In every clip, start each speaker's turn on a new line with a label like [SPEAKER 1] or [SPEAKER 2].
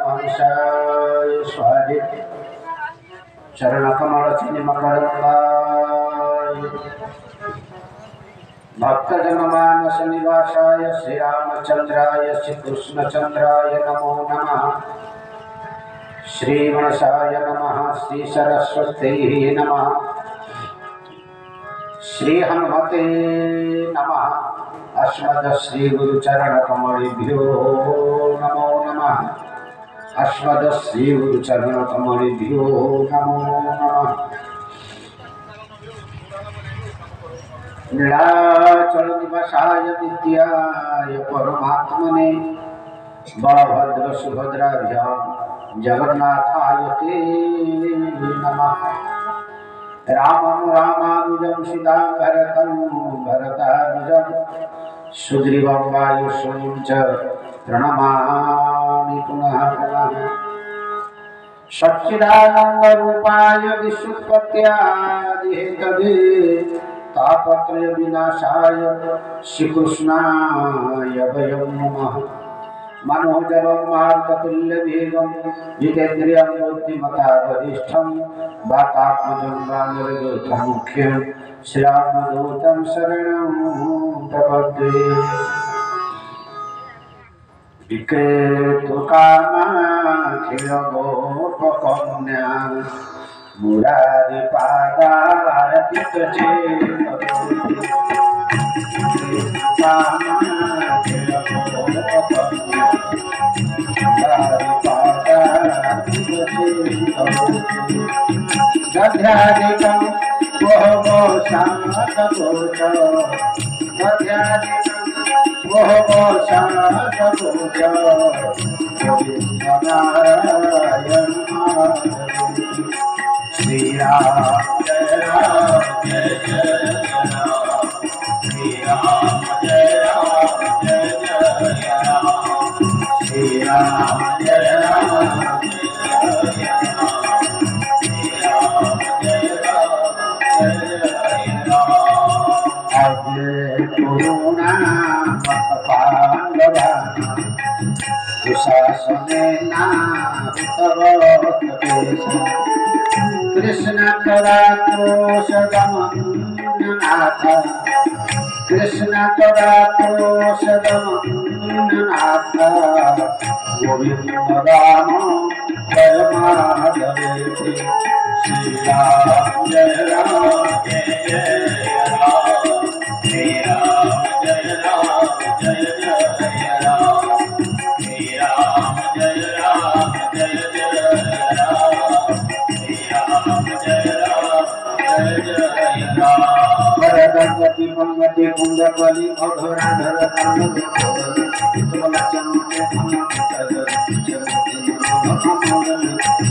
[SPEAKER 1] परमहंसाय स्वादित चरणकमल चिन्मकरन्दाय भक्तजनमानस निवासाय श्रीरामचंद्राय श्रीकृष्णचंद्राय नमो नमः। श्रीगणेशाय नमः। श्री सरस्वती नमः। श्री हनुमते नमः। अस्मद श्री गुरुचरण कमलेभ्यो नमो नमः। अस्मद श्री गुरुचरण कमलेभ्यो नमो नमः। नीलाचल निवासाय विद्याय परमात्मने बलभद्र सुभद्राभ्यां जगन्नाथाय ते नमः। रामं रामानुजं सीतां भरतं भरतानुजं सुग्रीवं वायुसूं च प्रणमामि पुनः पुनः। सच्चिदानन्दरूपाय विश्वोत्पत्त्यादिहेतवे तापत्रय विनाशाय श्रीकृष्णाय वयं नमः। मनोजवं मारुततुल्यवेगं जितेन्द्रियं बुद्धिमता वरिष्ठं वातात्मजं वानरयूथमुख्यं श्रीरामदूतं शरणं प्रपद्ये। विक्रेतुकामाखिलगोपकन्या गध्यादिकं वह शान्तकोच नारायण श्री राम जय राम जय जय राम। श्री राम जय राम जय जय राम। श्री राम जय राम जय जय राम। श्री राम जय राम जय जय राम। अग्ने करुणा मत पांडवा दुशासनेना हुतवत्केश कृष्ण तोरा क्रोशदमन्नाथ। कृष्ण तोरा क्रोशदमन्नाथ। गोविंद राम जय माधवेति। श्री राम जय राम जय जय राम। श्री राम जय राम जय जय राम। श्री राम जय राम जय जय राम। श्री राम जय राम जय जय राम। वरदगति मंगति कुंडबली अघोराधर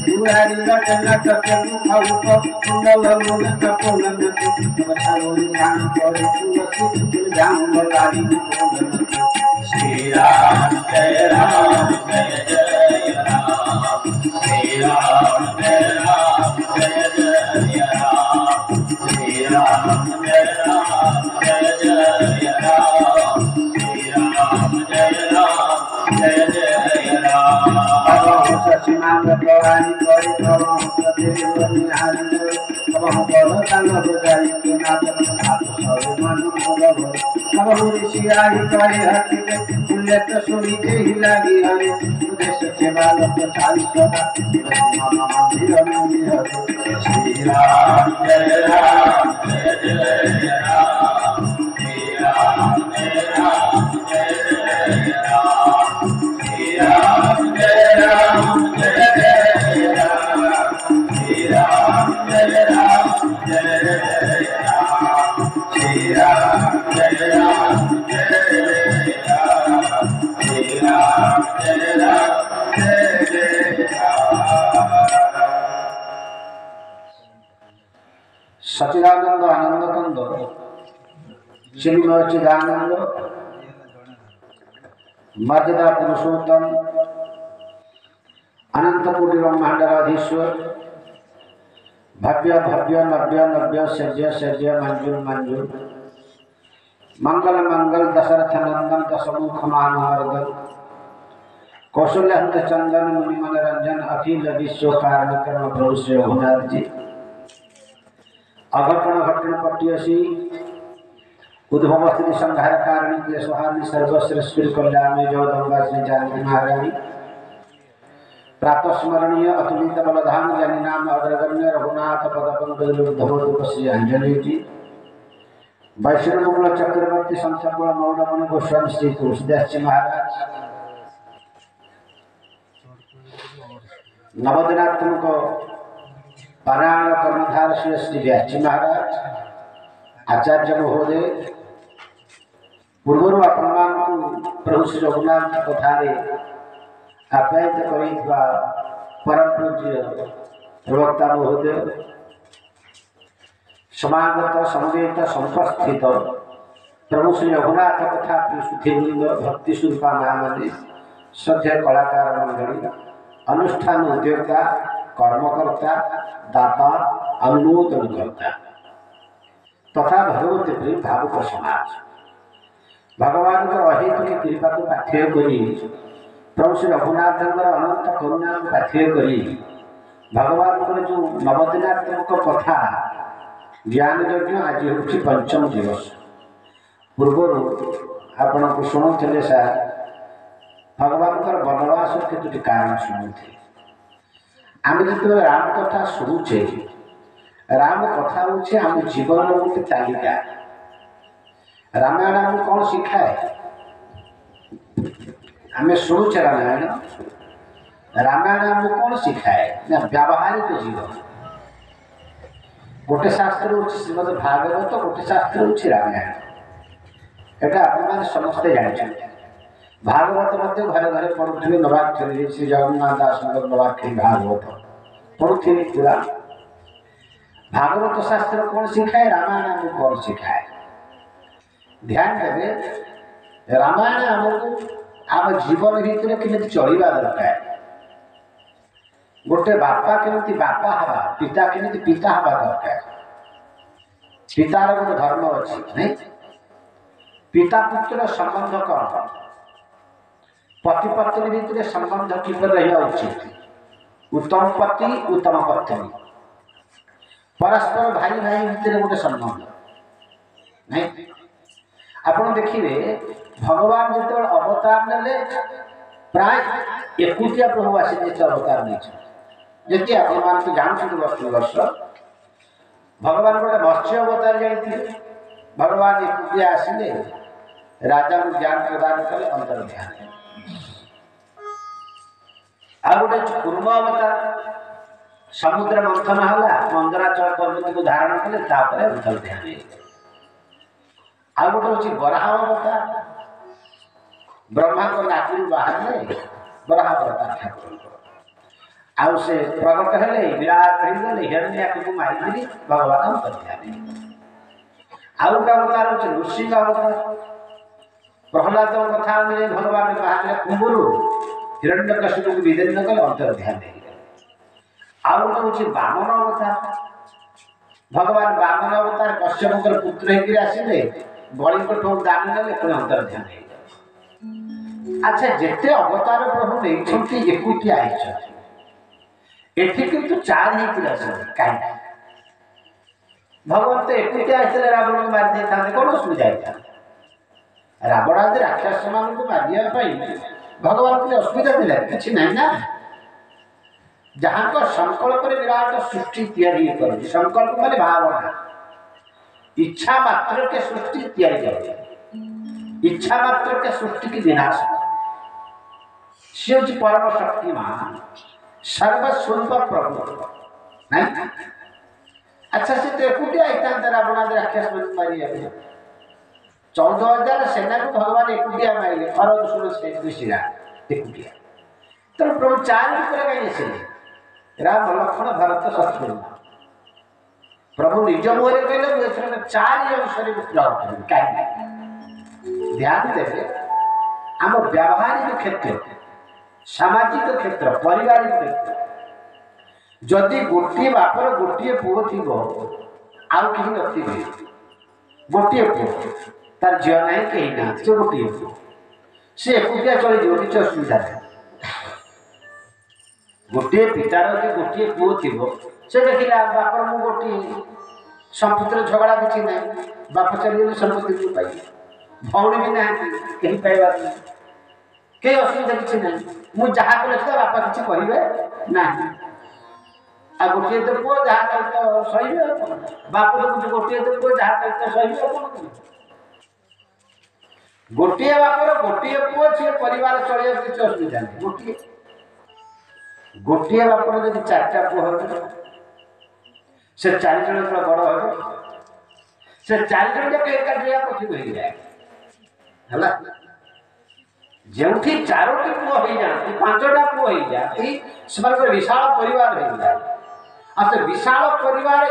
[SPEAKER 1] दुरारी लटन लटन मुख कुंडल मुलक पुलन बछाओरी ध्यान करे तुलसी जाम लारी पुलन। श्री राम जय राम जय जय राम। श्री राम जय राम जय जय राम। श्री राम जय राम जय जय राम। श्री राम जय राम जय जय राम। अबहु सचिनांग गवानी करे प्रभु सदेव निहारी अबहु बल संग बजाई के नाचन नाथ सब मन मोह। अबहु ऋषि आई करे हरि पुण्यत सुनिते ही लागी हरि उदेश के बालक चाली सदा मंदिर में हरि। श्री राम जय राम जय जय राम। श्री राम जय राम जय जय राम। श्री राम जय राम जय जय राम। श्री राम जय राम जय जय राम। श्री राम जय राम जय जय राम। श्री राम जय राम जय जय राम। सच्चिदानंद आनंद कंद चिन्मय चिदानंद मर्यादा पुरुषोत्तम अनंत कोटि ब्रह्मांडाधीश्वर भव्य भव्य नव्य नव्य सज्य सज्य मंजूर मंजूर मंगल मंगल दशरथ नंदन दशमुख मानवर्धन कौशल्यहंत चंदन मुनि मनोरंजन अखिल विश्व कारण कर्म प्रभु श्री रघुनाथ जी अघटन घटन पट्टियसी उद्भव स्थिति संहार कारिणी के सुहानी सर्वश्रेष्ठ कल्याण जगदम्बा श्री जानकी महारानी प्रातः स्मरणीय अतुलित बलधाम जनि नाम अग्रगण्य रघुनाथ पद पंकज उद्धव श्री अंजलि जी वैष्णव चक्रवर्ती संतकुल मौलमुनि गोस्वामी श्री तुलसीदास जी महाराज नवदिनात्मक पारायण कर्मधार श्री श्री व्यास जी महाराज आचार्य महोदय पूर्व आपण प्रभु श्री रघुनाथ कथार आप्यायित कर परम पूज्य प्रवक्ता महोदय समागत समुदित संपस्थित प्रभु श्री रघुनाथ कथा सुधीवृंद भक्ति स्वरूपा महामंदिर श्रद्धेय कलाकार मंडली अनुष्ठान उद्योक्ता कर्मकर्ता दाता अनुमोदनकर्ता तथा भगवती प्रेम भावुक समाज भगवान अहेतुक कृपा को पाथ्य करी प्रभु श्री रघुनाथ अनंत करुणा को पाथ्य करी भगवान जो नवदिनात्मक कथा ज्ञान यज्ञ आज हूँ पंचम दिवस पूर्व आपण को शुणुले सार भगवान बनवास केतोटी कारण शुणुते आम जो राम कथा शुणुचे राम कथा हूँ आम जीवन गोटे तालिका रामायण आम कौन शिखाए आम शुणुचे रामायण रामायण आम कौन शिखाए ना व्यावहारिक जीवन गोटे शास्त्र हूँ श्रीमद भागवत गोटे शास्त्र हूँ रामायण एटा आप समस्ते जानते भागवत मध्य घरे घरे पढ़ुवे नवाक्षरी श्री जगन्नाथ दास नवाक्षरी भागवत पढ़ुवे पूरा भागवत शास्त्र कौन सिखाए रामायण आमको कौन सिखाए ध्यान देवे रामायण आमको आम जीवन भितर केमी चलवा दरकार गोटे बापा केमी बापा हवा पिता केमी पिता हवा दरकार पितार गोटे धर्म अच्छी नहीं पिता पुत्र संबंध कौन पति पत्नी भितर संबंध किपर रहा उचित उत्तम पति उत्तम पत्नी परस्पर भाई भाई भितर गोटे संबंध नहीं आप देखिए भगवान जो अवतार ने प्राय एकुटिया प्रभु आसी अवतार नहीं जी आप जानते वर्ष भगवान गोटे मत्स्य अवतार जाते भगवान एकुटिया आसिले राजा को ज्ञान प्रदान कले अंतर ध्यान आ गोटे कूर्म अवतार समुद्र मंथन है मंदराचल पर्वत को धारण कले अंतर ध्यान आ गोटे हूँ बराह अवतार ब्रह्मा को नाकू बाहर बराह अवतार ठाकुर आउ से प्रकट हेले विराट गले हिरण्याक्ष को मारिकी भगवान अंतर ध्यान आउ गोटे अवतार हूँ नृसिंह अवतार प्रहलाद कथा भगवान बाहर कुंभरू हिरण्यकशिपु को विदीर्ण कले अंतर ध्यान आउ गोटे हूँ बामन अवतार भगवान बामन अवतार कश्यप पुत्र होकर आसिले बलि को दान देले पुणी अंतर ध्यान अच्छा जिते अवतार प्रभु नहीं एकुटिया एठी किंतु चार कहीं भगवान तो एकुटिया आसते रावण को मारी था कौन असुविधा होता रावण आदि राक्षस मान को मारिया भगवान को असुविधा दिला कि ना जहाँ संकल्प विराट सृष्टि तैयारी कर संकल्प माने भावना इच्छा मात्र के सृष्टि तैयारी कर इच्छा मात्र के सृष्टि की विनाश सी हूँ परम शक्तिमान सर्वस्वरूप प्रभु नहीं अच्छा से तो एकुटिया होता रावण आदि राक्षस मान मारी 14,000 सेना को भगवान एकुटिया मारे खरद सुन एकुटिया तो प्रभु चार कहीं आसे राम लक्ष्मण भरत शत्रुघ्न प्रभु निज मुहरे कहले चार अंशरी पुत्र कहीं ध्यान देवे आम व्यावहारिक क्षेत्र सामाजिक क्षेत्र पारिवारिक क्षेत्र जदि गोटे बापर गोटे पुओ थी आउ कहीं नथिबे गोटे पुओ तार झील ना कहीं ना से गोटे पुओ सी एकुटिया चली जाए किसी असुविधा नहीं गोटे पितार जो गोटे पुओ थी से देखिला बापर मु गोटे संपत्तिर झगड़ा किसी ना बाप चलिए संपत्ति पाई भौणी भी ना कहीं पाइबार कई असुविधा किसी ना मुझे जहाँ कले बापा किसी कहे ना आ गोटे तो पुओ जहाँ तो सही बाप तो गोटे तो पुओ जहाँ तो सही गोटे बापर गोटे पुओ सी परिवार चलिए किसी असुविधा नहीं गोटे गोटे बापर जब चार्टा पुओ हो से 4 जन बड़ हो से 4 जन जाक एकाठी कठिन हो जाए है जो 4टी पुओ हो जाती 5टा पुओ हो जाती से विशाल परिवार हो जाए आ से विशाल परिवार